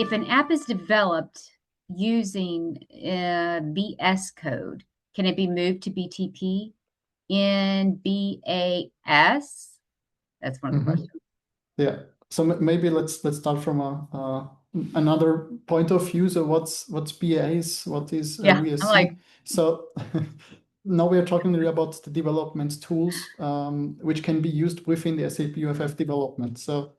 if an app is developed using VS Code, can it be moved to BTP in BAS? That's one of the Mhm. questions. Yeah. So maybe let's start from another point of view. So what's BAs? What is Yeah, I'm VSC? like, So now we are talking really about the development tools which can be used within the SAP UFF development. So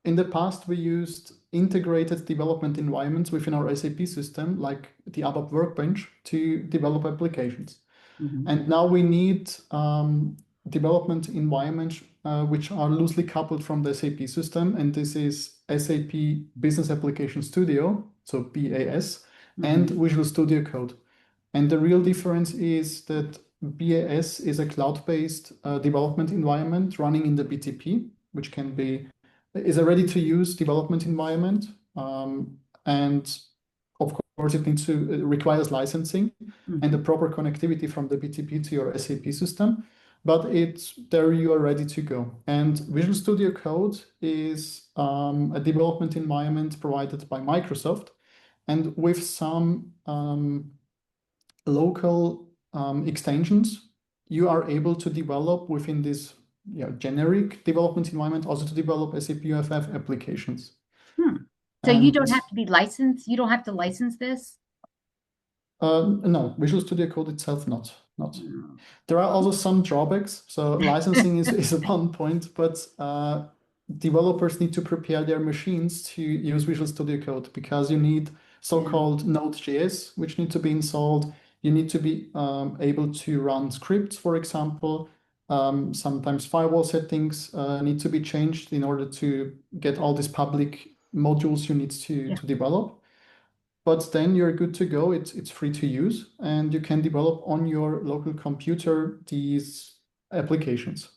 in the past, we used integrated development environments within our SAP system, like the ABAP Workbench, to develop applications. mhm. And now we need development environments which are loosely coupled from the SAP system. And this is SAP Business Application Studio, so BAS, and Visual Studio Code. And the real difference is that BAS is a cloud-based development environment running in the BTP, which is a ready-to-use development environment. And of course, it requires licensing and the proper connectivity from the BTP to your SAP system, but there you are ready to go. And Visual Studio Code is a development environment provided by Microsoft, and with some local extensions, you are able to develop within this generic development environment, also to develop SAP UFF applications. So you And don't have to be licensed. You don't have to license this. no, Visual Studio Code itself, not. There are also some drawbacks. So licensing is one point, but developers need to prepare their machines to use Visual Studio Code because you need so-called Node.js, which need to be installed. You need to be able to run scripts, for example. Sometimes firewall settings need to be changed in order to get all these public modules you need to develop. But then you're good to go. It's free to use, and you can develop on your local computer these applications.